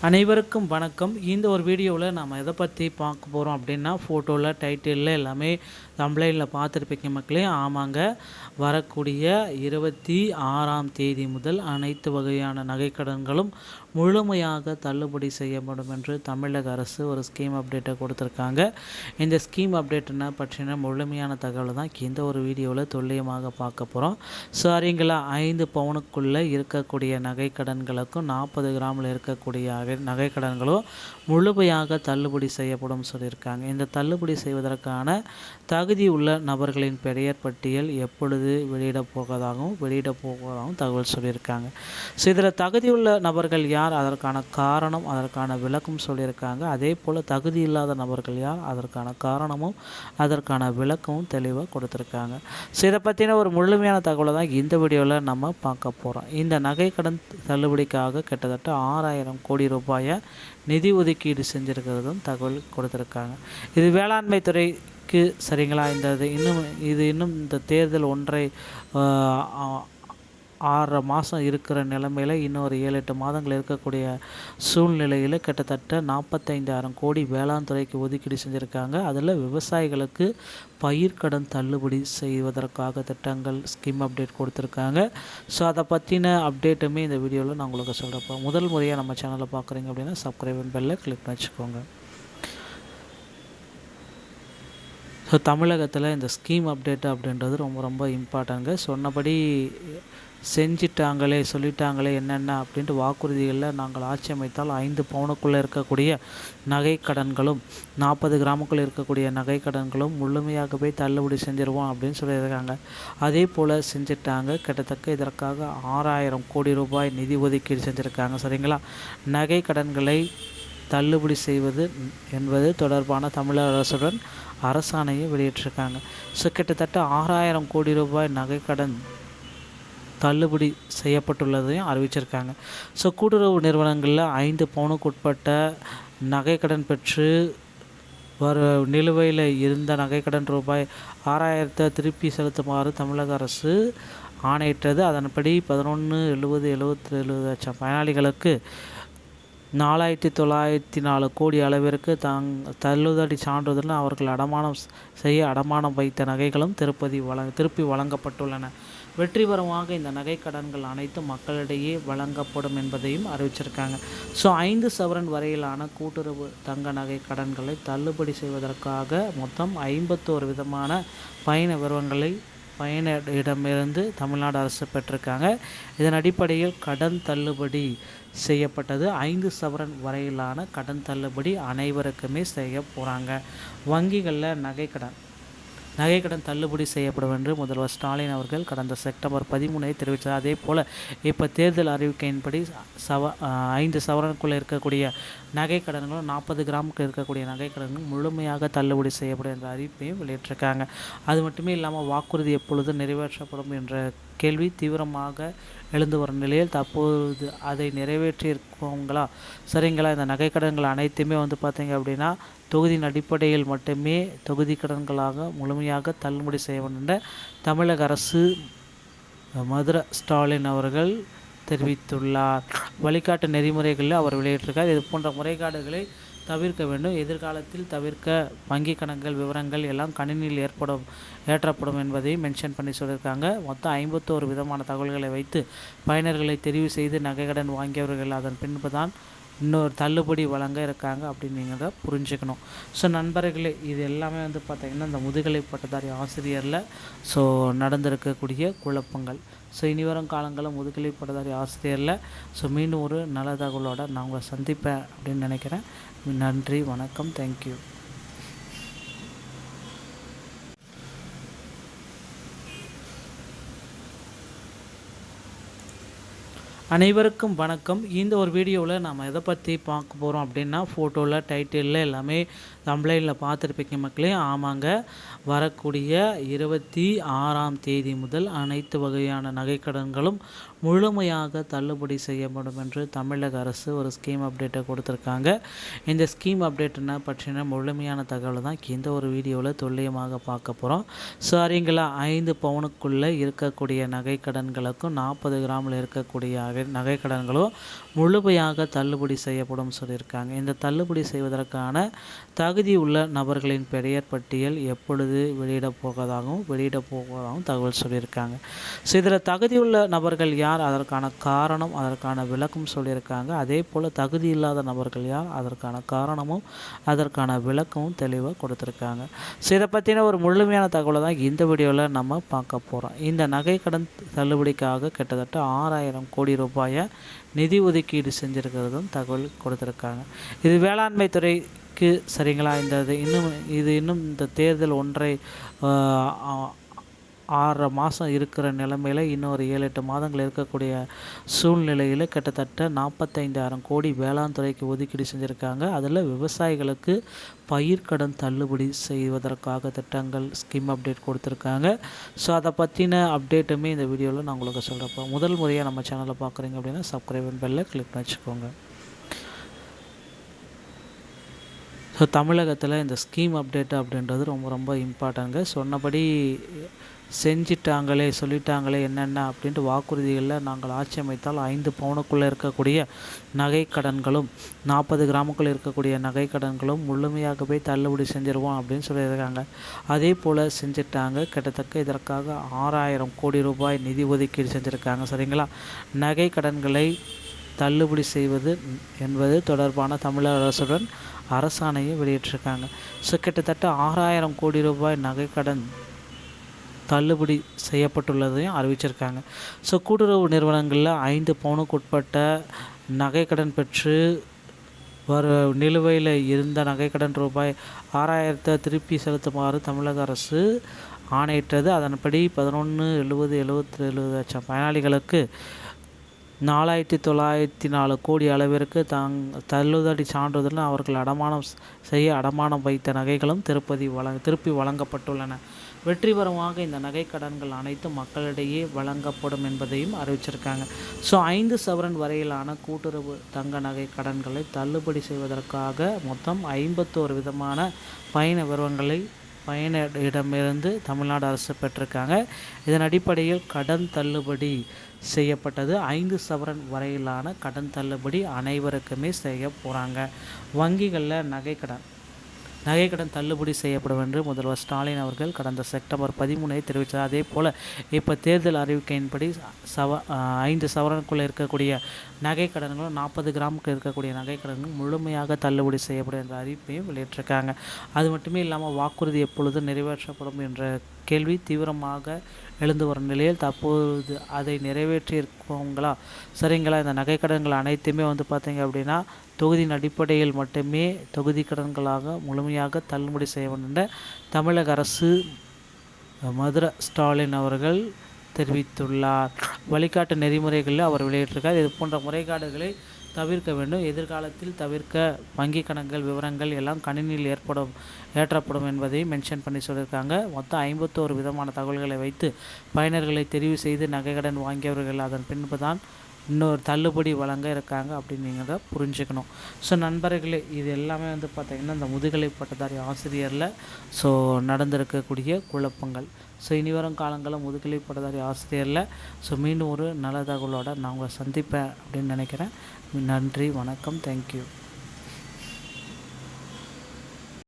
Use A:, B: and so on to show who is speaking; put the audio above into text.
A: அனைவருக்கும் வணக்கம். இந்த ஒரு வீடியோவில் நாம் எதை பற்றி பார்க்க போகிறோம் அப்படின்னா, ஃபோட்டோவில் டைட்டிலில் எல்லாமே தம்ப்லைனில் பார்த்துருப்பீங்க மக்களே. ஆமாங்க, வரக்கூடிய 26ஆம் தேதி முதல் அனைத்து வகையான நகைக்கடன்களும் முழுமையாக தள்ளுபடி செய்யப்படும் என்று தமிழக அரசு ஒரு ஸ்கீம் அப்டேட்டை கொடுத்துருக்காங்க. இந்த ஸ்கீம் அப்டேட்னா பற்றின முழுமையான தகவலை தான் இந்த ஒரு வீடியோவில் துல்லியமாக பார்க்க போகிறோம். சரிங்களா, 5 பவுனுக்குள்ளே இருக்கக்கூடிய நகைக்கடன்களுக்கும் 40 கிராமில் இருக்கக்கூடிய நகைக்கடன்களும் முழுமையாக தள்ளுபடி செய்யப்படும் சொல்லியிருக்காங்க. இந்த தள்ளுபடி செய்வதற்கான தகுதி உள்ள நபர்களின் பெயர் பட்டியல் எப்பொழுது வெளியிடப் போவதாகவும் தகவல் சொல்லியிருக்காங்க. ஸோ இதில் தகுதியுள்ள நபர்கள் யார், அதற்கான காரணம், அதற்கான விளக்கம் சொல்லியிருக்காங்க. அதே போல் தகுதி இல்லாத நபர்கள் யார், அதற்கான காரணமும் அதற்கான விளக்கமும் தெளிவாக கொடுத்துருக்காங்க. ஸோ இதை பற்றின ஒரு முழுமையான தகவலை தான் இந்த வீடியோவில் நம்ம பார்க்க போகிறோம். இந்த நகைக்கடன் தள்ளுபடிக்காக கிட்டத்தட்ட 6000 கோடி ரூபாயை நிதி ஒதுக்கீடு செஞ்சுருக்கிறதும் தகவல் கொடுத்துருக்காங்க. இது வேளாண்மை துறைக்கு சரிங்களா. இன்னும் இந்த தேர்தல் 6 மாதம் இருக்கிற நிலைமையில் இன்னொரு 7-8 மாதங்கள் இருக்கக்கூடிய சூழ்நிலையில் கிட்டத்தட்ட 45,000 கோடி வேளாண் துறைக்கு ஒதுக்கீடு செஞ்சுருக்காங்க. அதில் விவசாயிகளுக்கு பயிர்க்கடன் தள்ளுபடி செய்வதற்காக திட்டங்கள் ஸ்கீம் அப்டேட் கொடுத்துருக்காங்க. ஸோ அதை பற்றின அப்டேட்டுமே இந்த வீடியோவில் நான் உங்களுக்கு சொல்கிறப்போ, முதல் முறையாக நம்ம சேனலை பார்க்குறீங்க அப்படின்னா சப்ஸ்கிரைப் பெல்லை கிளிக் பண்ணி வச்சுக்கோங்க. ஸோ தமிழகத்தில் இந்த ஸ்கீம் அப்டேட்டு அப்படின்றது ரொம்ப ரொம்ப இம்பார்ட்டன்ங்க. சொன்னபடி சொல்லிட்டாங்களே என்னென்ன அப்படின்ட்டு வாக்குறுதிகளில் நாங்கள் ஆட்சி அமைத்தால் 5 பவுனுக்குள்ளே இருக்கக்கூடிய நகைக்கடன்களும் 40 கிராமுக்குள்ளே இருக்கக்கூடிய நகைக்கடன்களும் முழுமையாகவே தள்ளுபடி செஞ்சிருவோம் அப்படின்னு சொல்லியிருக்காங்க. அதே போல் செஞ்சிட்டாங்க. கிட்டத்தட்ட இதற்காக 6000 கோடி ரூபாய் நிதி ஒதுக்கீடு செஞ்சுருக்காங்க. சரிங்களா, நகைக்கடன்களை தள்ளுபடி செய்வது என்பது தொடர்பான தமிழக அரசுடன் அரசாணையை வெளியிட்டிருக்காங்க. ஸோ கிட்டத்தட்ட 6000 கோடி ரூபாய் நகைக்கடன் தள்ளுபடி செய்யப்பட்டுள்ளதையும் அறிவிச்சிருக்காங்க. ஸோ கூட்டுறவு நிறுவனங்களில் 5 பவுனுக்கு உட்பட்ட நகைக்கடன் பெற்று நிலுவையில் இருந்த நகைக்கடன் ரூபாய் 6000 திருப்பி செலுத்துமாறு தமிழக அரசு ஆணையிட்டது. அதன்படி 11,70,77 லட்சம் பயனாளிகளுக்கு 4,904 கோடி அளவிற்கு தள்ளுபடி சான்றிதழ் அவர்கள் அடமானம் வைத்த நகைகளும் திருப்பி வழங்கப்பட்டுள்ளன. வெற்றிகரமாக இந்த நகைக்கடன்கள் அனைத்தும் மக்களிடையே வழங்கப்படும் என்பதையும் அறிவிச்சிருக்காங்க. ஸோ 5 சவரன் வரையிலான கூட்டுறவு தங்க நகை கடன்களை தள்ளுபடி செய்வதற்காக மொத்தம் 51 விதமான பயண விவரங்களை பயனரிடமிருந்து தமிழ்நாடு அரசு பெற்றிருக்காங்க. இதன் அடிப்படையில் கடன் தள்ளுபடி செய்யப்பட்டது. 5 சவரன் வரையிலான கடன் தள்ளுபடி அனைவருக்குமே செய்ய போகிறாங்க. வங்கிகளில் நகைக்கடன் தள்ளுபடி செய்யப்படும் என்று முதல்வர் ஸ்டாலின் அவர்கள் கடந்த செப்டம்பர் 13 தெரிவித்தார். அதே போல் இப்போ தேர்தல் அறிவிக்கையின்படி 5 சவரனுக்குள்ளே இருக்கக்கூடிய நகைக்கடன்களும் 40 கிராமுக்கு இருக்கக்கூடிய நகைக்கடன்களும் முழுமையாக தள்ளுபடி செய்யப்படும் என்ற அறிவிப்பையும் வெளியிட்டிருக்காங்க. அது மட்டுமே இல்லாமல் வாக்குறுதி எப்பொழுது நிறைவேற்றப்படும் என்ற கேள்வி தீவிரமாக எழுந்து வரும் நிலையில் தற்போது அதை நிறைவேற்றியிருக்கோங்களா. சரிங்களா, இந்த நகைக்கடன்கள் அனைத்துமே பார்த்திங்க அப்படின்னா தொகுதியின் அடிப்படையில் மட்டுமே தொகுதி கடன்களாக முழுமையாக தள்ளுபடி செய்ய வேண்டும் என்ற தமிழக அரசு மதுரை ஸ்டாலின் அவர்கள் தெரிவித்துள்ளார். வழிகாட்டு நெறிமுறைகளில் அவர் வெளியிட்டிருக்கார். இது போன்ற முறைகேடுகளை தவிர்க்க வேண்டும். எதிர்காலத்தில் வங்கி கணக்குகள் விவரங்கள் எல்லாம் கணினியில் ஏற்றப்படும் என்பதையும் மென்ஷன் பண்ணி சொல்லியிருக்காங்க. மொத்தம் 51 விதமான தகவல்களை வைத்து பயனர்களை தெரிவு செய்து நகைக்கடன் வாங்கியவர்கள் அதன் பின்பு தான் இன்னொரு தள்ளுபடி வழங்க இருக்காங்க அப்படின்னு நீங்கள் தான் புரிஞ்சுக்கணும். ஸோ நண்பர்களே, இது எல்லாமே பார்த்திங்கன்னா இந்த முதுகலை பட்டதாரி ஆசிரியரில் நடந்திருக்கக்கூடிய குழப்பங்கள். ஸோ இனி வரும் காலங்களில் முதுகலை பட்டதாரி ஆசிரியரில் மீண்டும் ஒரு நல்ல தகவலோடு நான் உங்களை சந்திப்பேன் அப்படின்னு நினைக்கிறேன். நன்றி, வணக்கம், தேங்க்யூ. அனைவருக்கும் வணக்கம். இந்த ஒரு வீடியோவில் நாம் எதை பற்றி பார்க்க போகிறோம் அப்படின்னா, ஃபோட்டோவில் டைட்டிலில் எல்லாமே தம்ப்லைனில் பார்த்துருப்பீங்க மக்களே. ஆமாங்க, வரக்கூடிய 26ஆம் தேதி முதல் அனைத்து வகையான நகைக்கடன்களும் முழுமையாக தள்ளுபடி செய்யப்படும் என்று தமிழக அரசு ஒரு ஸ்கீம் அப்டேட்டை கொடுத்துருக்காங்க. இந்த ஸ்கீம் அப்டேட்னா பற்றின முழுமையான தகவலை தான் இந்த ஒரு வீடியோவில் துல்லியமாக பார்க்க போகிறோம். சரிங்களா, 5 பவுனுக்குள்ளே இருக்கக்கூடிய நகைக்கடன்களுக்கும் 40 கிராமில் இருக்கக்கூடிய நகைக்கடன்களும் முழுமையாக தள்ளுபடி செய்யப்படும் சொல்லியிருக்காங்க. இந்த தள்ளுபடி செய்வதற்கான தகுதி உள்ள நபர்களின் பெயர் பட்டியல் எப்பொழுது வெளியிடப் போவதாகவும் தகவல் சொல்லியிருக்காங்க. ஸோ இதில் தகுதியுள்ள நபர்கள் யார், அதற்கான காரணம், அதற்கான விளக்கம் சொல்லியிருக்காங்க. அதே போல் தகுதி இல்லாத நபர்கள் யார், அதற்கான காரணமும் அதற்கான விளக்கமும் தெளிவாக கொடுத்துருக்காங்க. ஸோ இதை பற்றின ஒரு முழுமையான தகவலை தான் இந்த வீடியோவில் நம்ம பார்க்க போகிறோம். இந்த நகைக்கடன் தள்ளுபடிக்காக கிட்டத்தட்ட 6000 கோடி ரூபாயை நிதி ஒதுக்கீடு செஞ்சுருக்கிறதும் தகவல் கொடுத்துருக்காங்க. இது வேளாண்மை துறைக்கு சரிங்களா. இன்னும் இந்த தேர்தல் 6 மாதம் இருக்கிற நிலைமையில் இன்னும் ஒரு 7-8 மாதங்கள் இருக்கக்கூடிய சூழ்நிலையில் கிட்டத்தட்ட 45,000 கோடி வேளாண் துறைக்கு ஒதுக்கீடு செஞ்சுருக்காங்க. அதில் விவசாயிகளுக்கு பயிர்க்கடன் தள்ளுபடி செய்வதற்காக திட்டங்கள் ஸ்கீம் அப்டேட் கொடுத்துருக்காங்க. ஸோ அதை பற்றின அப்டேட்டுமே இந்த வீடியோவில் நான் உங்களுக்கு சொல்கிறப்போ, முதல் முறையாக நம்ம சேனலை பார்க்குறீங்க அப்படின்னா சப்ஸ்கிரைப் பெல்லை கிளிக் பண்ணி வச்சுக்கோங்க. ஸோ தமிழகத்தில் இந்த ஸ்கீம் அப்டேட்டு அப்படின்றது ரொம்ப ரொம்ப இம்பார்ட்டன்ங்க. சொன்னபடி சொல்லிட்டாங்களே என்னென்ன அப்படின்ட்டு வாக்குறுதிகளில் நாங்கள் ஆட்சி அமைத்தால் 5 பவுனுக்குள்ளே இருக்கக்கூடிய நகைக்கடன்களும் 40 கிராமுக்குள்ளே இருக்கக்கூடிய நகைக்கடன்களும் முழுமையாகவே தள்ளுபடி செஞ்சிருவோம் அப்படின்னு சொல்லியிருக்காங்க. அதே போல் செஞ்சிட்டாங்க. கிட்டத்தட்ட இதற்காக 6000 கோடி ரூபாய் நிதி ஒதுக்கீடு செஞ்சுருக்காங்க. சரிங்களா. நகைக்கடன்களை தள்ளுபடி செய்வது என்பது தொடர்பான தமிழக அரசுடன் அரசாணையை வெளியிட்டிருக்காங்க. ஸோ கிட்டத்தட்ட 6000 கோடி ரூபாய் நகைக்கடன் தள்ளுபடி செய்யப்பட்டுள்ளதையும் அறிவிச்சிருக்காங்க. ஸோ கூட்டுறவு நிறுவனங்களில் 5 பவுனுக்கு உட்பட்ட நகைக்கடன் பெற்று நிலுவையில் இருந்த நகைக்கடன் ரூபாய் 6000 திருப்பி செலுத்துமாறு தமிழக அரசு ஆணையிட்டது. அதன்படி 11,70,77 லட்சம் பயனாளிகளுக்கு 4,904 கோடி அளவிற்கு தள்ளுதடி சான்றிதழ் அவர்கள் அடமானம் வைத்த நகைகளும் திருப்பி வழங்கப்பட்டுள்ளன. வெற்றிகரமாக இந்த நகைக்கடன்கள் அனைத்தும் மக்களிடையே வழங்கப்படும் என்பதையும் அறிவிச்சிருக்காங்க. ஸோ 5 சவரன் வரையிலான கூட்டுறவு தங்க நகை கடன்களை தள்ளுபடி செய்வதற்காக மொத்தம் 51 விதமான பயனரிடமிருந்து தமிழ்நாடு அரசு பெற்றிருக்காங்க. இதன் அடிப்படையில் கடன் தள்ளுபடி செய்யப்பட்டது. 5 சவரன் வரையிலான கடன் தள்ளுபடி அனைவருக்குமே செய்ய போகிறாங்க. வங்கிகளில் நகைக்கடன் தள்ளுபடி செய்யப்படும் என்று முதல்வர் ஸ்டாலின் அவர்கள் கடந்த செப்டம்பர் 13 தெரிவித்தார். அதே போல் இப்போ தேர்தல் அறிவிக்கையின்படி 5 சவரனுக்குள்ளே இருக்கக்கூடிய நகைக்கடன்களும் 40 கிராமுக்கு இருக்கக்கூடிய நகைக்கடன்களும் முழுமையாக தள்ளுபடி செய்யப்படும் என்ற அறிவிப்பையும் வெளியிட்டிருக்காங்க. அது மட்டுமே இல்லாமல் வாக்குறுதி எப்பொழுது நிறைவேற்றப்படும் என்ற கேள்வி தீவிரமாக எழுந்து வரும் நிலையில் தற்போது அதை நிறைவேற்றியிருக்கோங்களா சரிங்களா. இந்த நகைக்கடன்கள் அனைத்துமே பார்த்திங்க அப்படின்னா தொகுதியின் அடிப்படையில் மட்டுமே தொகுதி கடன்களாக முழுமையாக தள்ளுபடி செய்ய வேண்டும் என்ற தமிழக அரசு மதுரை ஸ்டாலின் அவர்கள் தெரிவித்துள்ளார். வழிகாட்டு நெறிமுறைகளில் அவர் வெளியிட்டிருக்கார். இது போன்ற முறைகேடுகளை தவிர்க்க வேண்டும். எதிர்காலத்தில் வங்கி கணக்குகள் விவரங்கள் எல்லாம் கணினியில் ஏற்றப்படும் என்பதை மென்ஷன் பண்ணி சொல்லியிருக்காங்க. மொத்தம் 51 விதமான தகவல்களை வைத்து பயனர்களை தெரிவு செய்து நகைக்கடன் வாங்கியவர்கள் அதன் பின்பு தான் இன்னொரு தள்ளுபடி வழங்க இருக்காங்க அப்படின்னு நீங்கள் புரிஞ்சுக்கணும். ஸோ நண்பர்களே, இது எல்லாமே பார்த்திங்கன்னா இந்த முதுகலை பட்டதாரி ஆசிரியரில் நடந்திருக்கக்கூடிய குழப்பங்கள். ஸோ இனி வரும் காலங்களில் முதுகலை பட்டதாரி ஆசிரியரில் மீண்டும் ஒரு நல்ல தகவலோடு நான் உங்களை சந்திப்பேன் அப்படின்னு நினைக்கிறேன். நன்றி, வணக்கம், தேங்க்யூ.